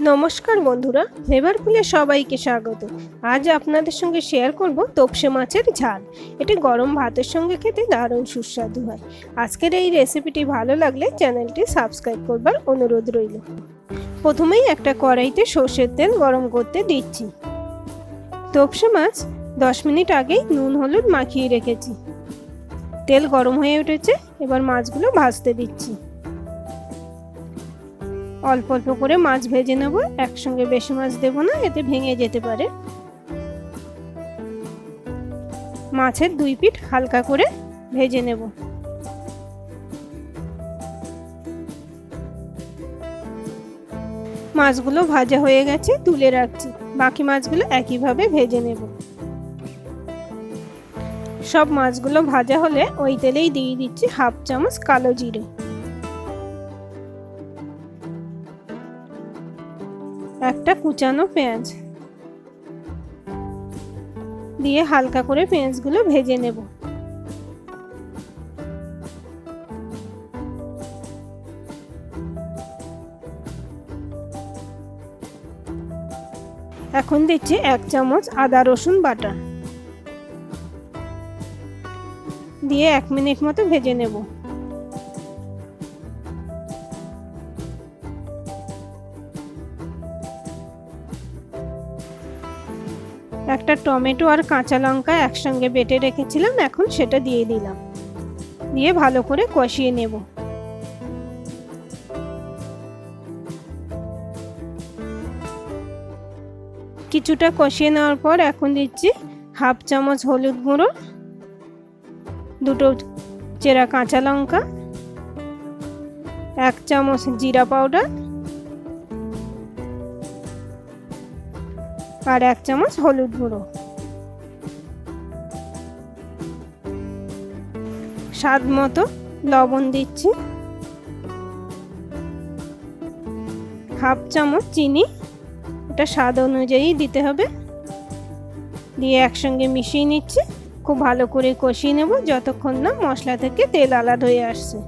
নমস্কার বন্ধুরা, ফ্লেভার ফুলে সবাইকে স্বাগত। আজ আপনাদের সঙ্গে শেয়ার করব তপসে মাছের ঝাল। এটি গরম ভাতের সঙ্গে খেতে দারুণ সুস্বাদু হয়। আজকের এই রেসিপিটি ভালো লাগলে চ্যানেলটি সাবস্ক্রাইব করবার অনুরোধ রইল। প্রথমেই একটা কড়াইতে সর্ষের তেল গরম করতে দিচ্ছি। তপসে মাছ 10 মিনিট আগেই নুন হলুদ মাখিয়ে রেখেছি। তেল গরম হয়ে উঠেছে, এবার মাছগুলো ভাজতে দিচ্ছি। অল্প অল্প করে মাছ ভেজে নেব, একসঙ্গে বেশি মাছ দেব না, এতে ভেঙে যেতে পারে। মাছের দুই পিঠ হালকা করে ভেজে নেব। মাছগুলো ভাজা হয়ে গেছে, তুলে রাখছি। বাকি মাছগুলো একইভাবে ভেজে নেব। সব মাছগুলো ভাজা হলে ওই তেলেই দিয়ে দিচ্ছি হাফ চামচ কালো জিরে, একটা কুচানো পেঁয়াজ দিয়ে হালকা করে পেঁয়াজগুলো ভেজে নেব। এখন দিচ্ছি 1 চামচ আদা রসুন বাটা, দিয়ে 1 মিনিট মতো ভেজে নেব। একটা টমেটো আর কাঁচা লঙ্কা একসঙ্গে বেটে রেখেছিলাম, এখন সেটা দিয়ে দিলাম। দিয়ে ভালো করে কষিয়ে নেব। কিছুটা কষিয়ে নেওয়ার পর এখন দিচ্ছি হাফ চামচ হলুদ গুঁড়ো, দুটো চেরা কাঁচা লঙ্কা, 1 চামচ জিরা পাউডার আর 1 চামচ হলুদ গুঁড়ো। স্বাদ মতো লবণ দিচ্ছি, হাফ চামচ চিনি, এটা স্বাদ অনুযায়ী দিতে হবে। দিয়ে একসঙ্গে মিশিয়ে নিচ্ছি। খুব ভালো করে কষিয়ে নেব যতক্ষণ না মশলা থেকে তেল আলাদা হয়ে আসছে।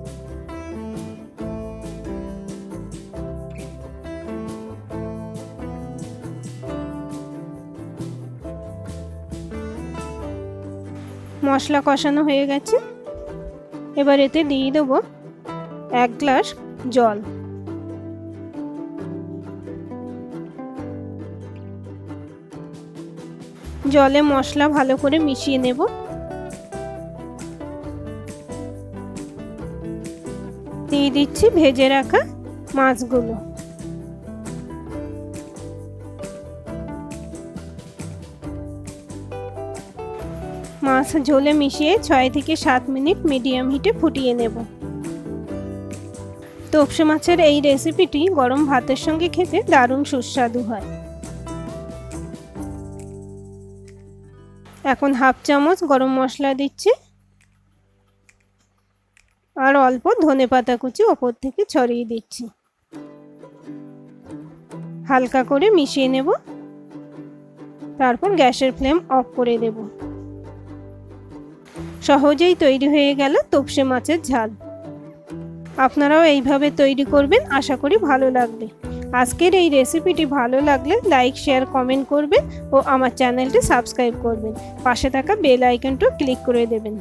মশলা কষানো হয়ে গেছে, এবার এতে দিয়ে দেবো 1 গ্লাস জল। জলে মশলা ভালো করে মিশিয়ে নেব। দিয়ে দিচ্ছি ভেজে রাখা মাছগুলো। মাছ ঝোলে মিশিয়ে 6 থেকে 7 মিনিট মিডিয়াম হিটে ফুটিয়ে নেব। তপসে মাছের এই রেসিপিটি গরম ভাতের সঙ্গে খেতে দারুণ সুস্বাদু হয়। এখন হাফ চামচ গরম মশলা দিচ্ছি আর অল্প ধনেপাতা কুচি ওপর থেকে ছড়িয়ে দিচ্ছি। হালকা করে মিশিয়ে নেব, তারপর গ্যাসের ফ্লেম অফ করে দেব। সহজেই তৈরি হয়ে গেল তপসে মাছের ঝাল। আপনারাও এইভাবে তৈরি করবেন, আশা করি ভালো লাগবে। আজকের এই রেসিপিটি ভালো লাগলে লাইক শেয়ার কমেন্ট করবেন ও আমার চ্যানেলটি সাবস্ক্রাইব করবেন। পাশে থাকা বেল আইকনটিও ক্লিক করে দেবেন।